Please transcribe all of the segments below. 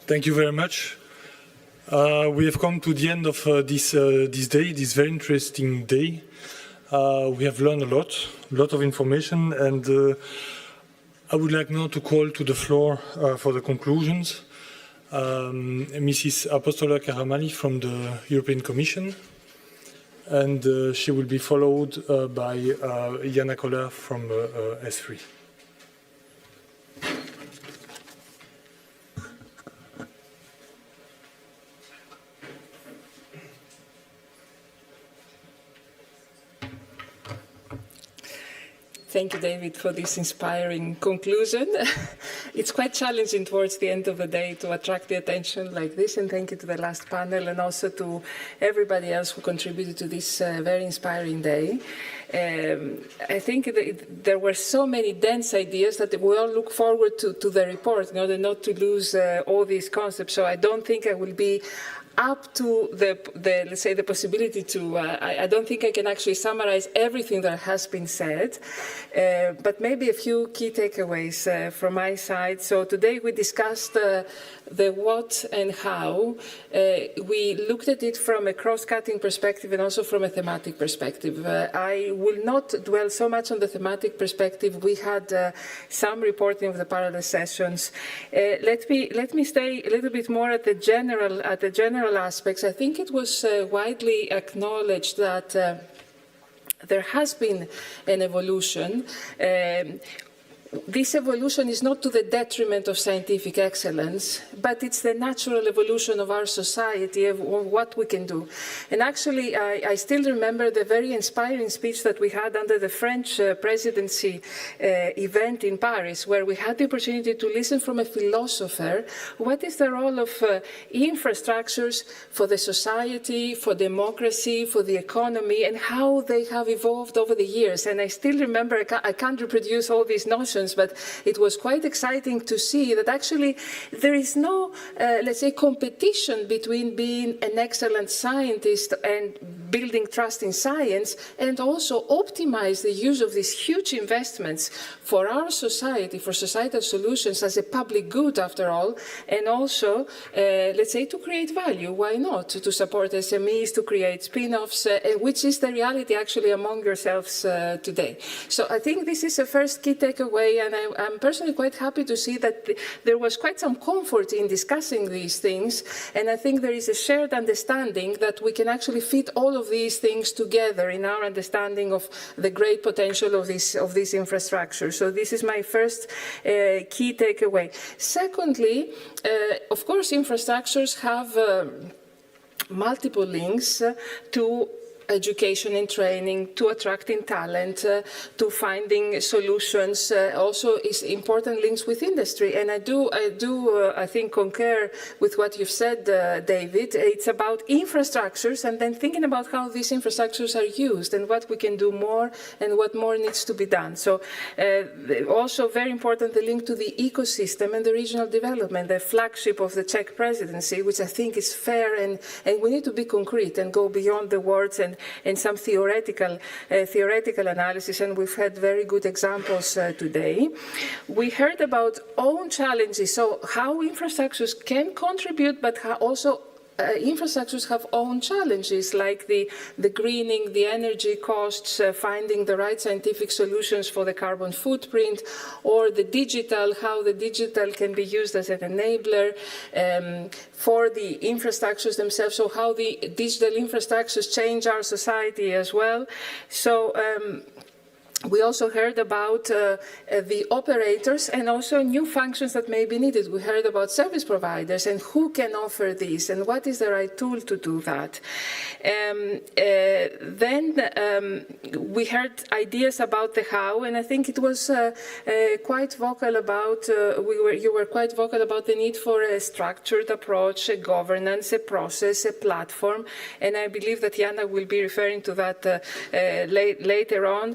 Thank you very much. We have come to the end of this day, this very interesting day. We have learned a lot of information, and I would like now to call to the floor for the conclusions Mrs. Apostolia Karamali from the European Commission, and she will be followed by Jana Kolar from ESFRI. Thank you, David, for this inspiring conclusion. It's quite challenging towards the end of the day to attract the attention like this, and thank you to the last panel and also to everybody else who contributed to this very inspiring day. I think there were so many dense ideas that we all look forward to the report in order not to lose all these concepts. So I don't think I will be up to let's say, the possibility to, I don't think I can actually summarize everything that has been said, but maybe a few key takeaways from my side. So today we discussed the what and how. We looked at it from a cross-cutting perspective and also from a thematic perspective. I will not dwell so much on the thematic perspective. We had some reporting of the parallel sessions. Let me stay a little bit more at the general aspects. I think it was widely acknowledged that there has been an evolution. This evolution is not to the detriment of scientific excellence, but it's the natural evolution of our society, of what we can do. And actually, I still remember the very inspiring speech that we had under the French presidency event in Paris, where we had the opportunity to listen from a philosopher. What is the role of infrastructures for the society, for democracy, for the economy, and how they have evolved over the years? And I still remember, I can't reproduce all these notions, but it was quite exciting to see that actually there is no, let's say, competition between being an excellent scientist and building trust in science, and also optimize the use of these huge investments for our society, for societal solutions as a public good, after all, and also, let's say, to create value. Why not? To support SMEs, to create spin-offs, which is the reality actually among yourselves today. So I think this is a first key takeaway, and I'm personally quite happy to see that there was quite some comfort in discussing these things, and I think there is a shared understanding that we can actually fit all of these things together in our understanding of the great potential of this infrastructure. So this is my first key takeaway. Secondly, of course, infrastructures have multiple links to education and training, to attracting talent, to finding solutions, also is important links with industry. And I think, concur with what you've said, David. It's about infrastructures and then thinking about how these infrastructures are used and what we can do more and what more needs to be done. So also very important, the link to the ecosystem and the regional development, the flagship of the Czech presidency, which I think is fair, and we need to be concrete and go beyond the words and some theoretical analysis, and we've had very good examples today. We heard about own challenges, so how infrastructures can contribute, but how also infrastructures have own challenges, like the greening, the energy costs, finding the right scientific solutions for the carbon footprint, or the digital, how the digital can be used as an enabler for the infrastructures themselves, so how the digital infrastructures change our society as well. So we also heard about the operators and also new functions that may be needed. We heard about service providers and who can offer these and what is the right tool to do that. Then we heard ideas about the how, and I think it was quite vocal about, you were quite vocal about the need for a structured approach, a governance, a process, a platform, and I believe that Jana will be referring to that later on.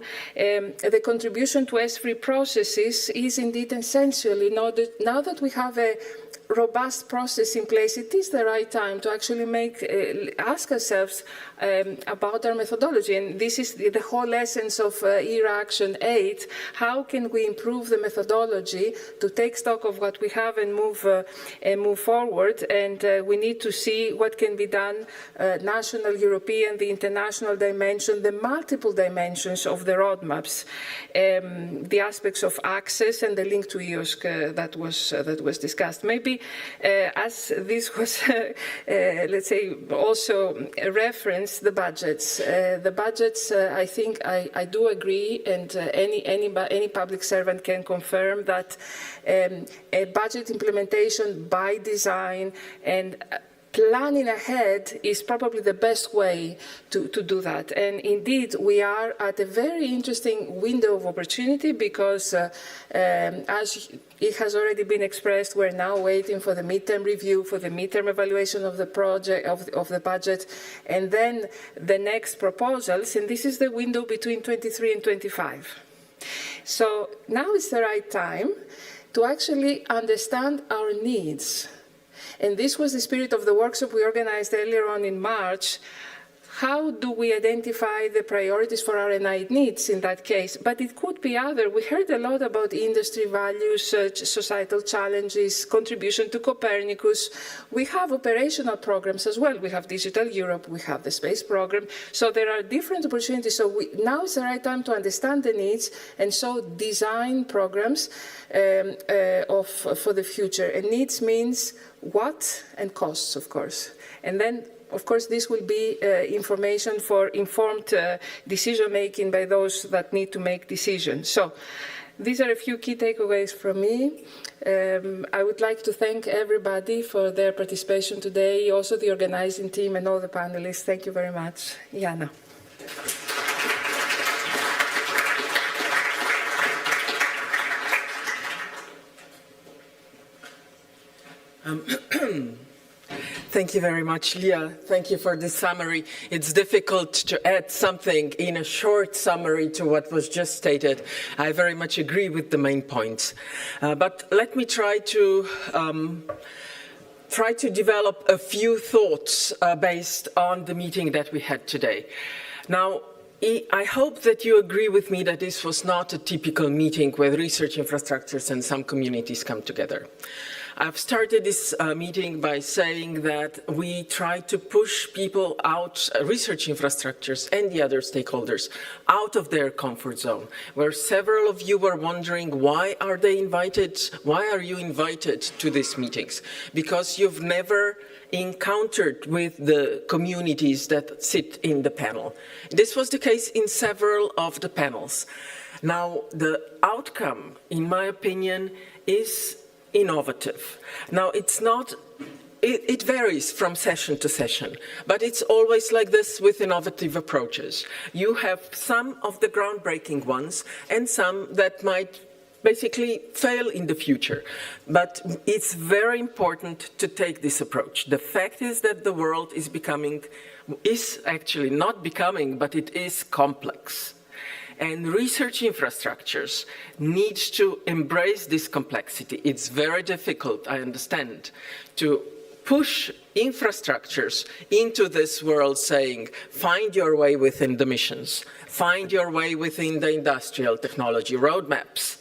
The contribution to ESFRI processes is indeed essential in order, now that we have a robust process in place, it is the right time to actually ask ourselves about our methodology. And this is the whole essence of ERA Action 8. How can we improve the methodology to take stock of what we have and move forward? And we need to see what can be done, national, European, the international dimension, the multiple dimensions of the roadmaps, the aspects of access and the link to EOSC that was discussed. Maybe as this was, let's say, also referenced, the budgets. I think I do agree, and any public servant can confirm that a budget implementation by design and planning ahead is probably the best way to do that. And indeed, we are at a very interesting window of opportunity because, as it has already been expressed, we're now waiting for the midterm review, for the midterm evaluation of the project, of the budget, and then the next proposals. And this is the window between 23 and 25. So now is the right time to actually understand our needs. And this was the spirit of the workshop we organized earlier on in March. How do we identify the priorities for R&I needs in that case? But it could be other. We heard a lot about industry values, societal challenges, contribution to Copernicus. We have operational programs as well. We have Digital Europe, we have the space program. So there are different opportunities. So now is the right time to understand the needs and so design programs for the future. And needs means what and costs, of course. And then, of course, this will be information for informed decision-making by those that need to make decisions. So these are a few key takeaways from me. I would like to thank everybody for their participation today, also the organizing team and all the panelists. Thank you very much. Jana. Thank you very much, Leah. Thank you for this summary. It's difficult to add something in a short summary to what was just stated. I very much agree with the main points. But let me try to develop a few thoughts based on the meeting that we had today. Now, I hope that you agree with me that this was not a typical meeting where research infrastructures and some communities come together. I've started this meeting by saying that we try to push people out, research infrastructures and the other stakeholders, out of their comfort zone, where several of you were wondering, why are they invited? Why are you invited to these meetings? Because you've never encountered with the communities that sit in the panel. This was the case in several of the panels. Now, the outcome, in my opinion, is innovative. Now, it's not, it varies from session to session, but it's always like this with innovative approaches. You have some of the groundbreaking ones and some that might basically fail in the future. But it's very important to take this approach. The fact is that the world is actually not becoming, but it is complex. And research infrastructures need to embrace this complexity. It's very difficult, I understand, to push infrastructures into this world saying, find your way within the missions, find your way within the industrial technology roadmaps,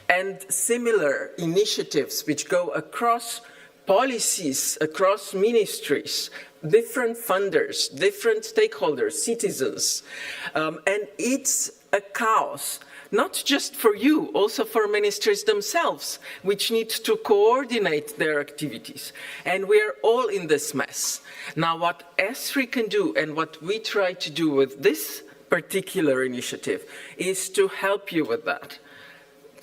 and similar initiatives which go across policies, across ministries, different funders, different stakeholders, citizens, and it's a chaos, not just for you, also for ministries themselves, which need to coordinate their activities. And we are all in this mess. Now, what ESFRI can do and what we try to do with this particular initiative is to help you with that,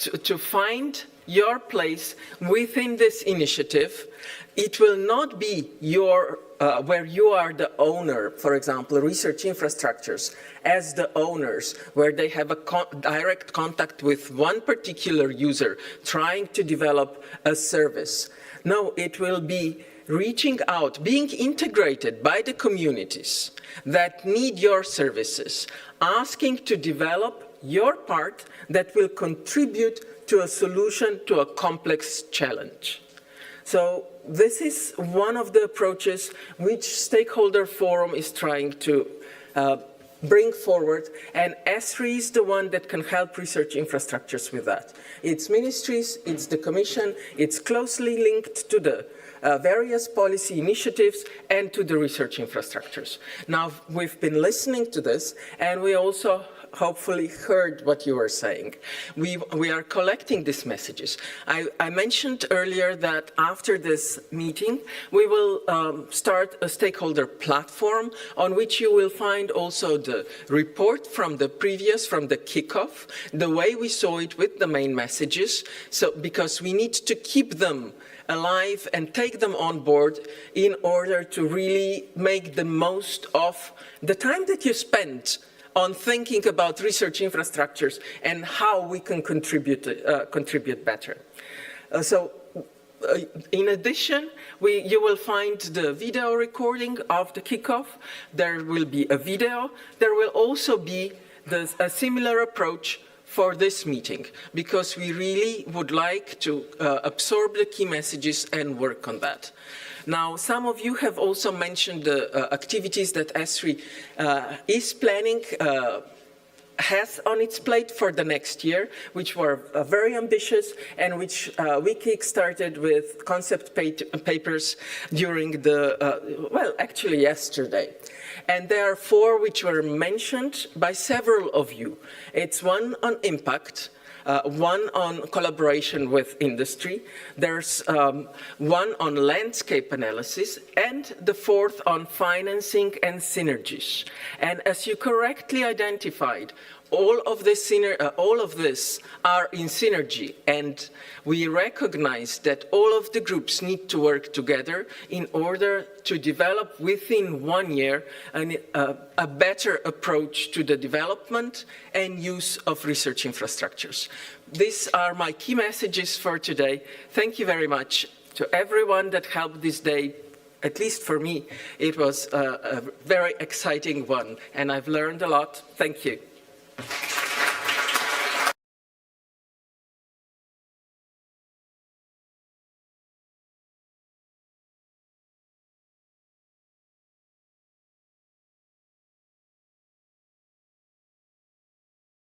to find your place within this initiative. It will not be your where you are the owner, for example, research infrastructures as the owners, where they have a direct contact with one particular user trying to develop a service. No, it will be reaching out, being integrated by the communities that need your services, asking to develop your part that will contribute to a solution to a complex challenge. So this is one of the approaches which Stakeholder Forum is trying to bring forward, and ESFRI is the one that can help research infrastructures with that. It's ministries, it's the Commission, it's closely linked to the various policy initiatives and to the research infrastructures. Now, we've been listening to this, and we also hopefully heard what you were saying. We are collecting these messages. I mentioned earlier that after this meeting, we will start a stakeholder platform on which you will find also the report from the kickoff, the way we saw it with the main messages, so because we need to keep them alive and take them on board in order to really make the most of the time that you spend on thinking about research infrastructures and how we can contribute better. In addition, you will find the video recording of the kickoff. There will be a video. There will also be a similar approach for this meeting, because we really would like to absorb the key messages and work on that. Now, some of you have also mentioned the activities that ESFRI is planning, has on its plate for the next year, which were very ambitious and which we kick-started with concept papers during actually yesterday. And there are 4 which were mentioned by several of you. It's one on impact, one on collaboration with industry, there's one on landscape analysis, and the 4th on financing and synergies. And as you correctly identified, all of this are in synergy, and we recognize that all of the groups need to work together in order to develop within 1 year a better approach to the development and use of research infrastructures. These are my key messages for today. Thank you very much to everyone that helped this day. At least for me, it was a very exciting one, and I've learned a lot. Thank you.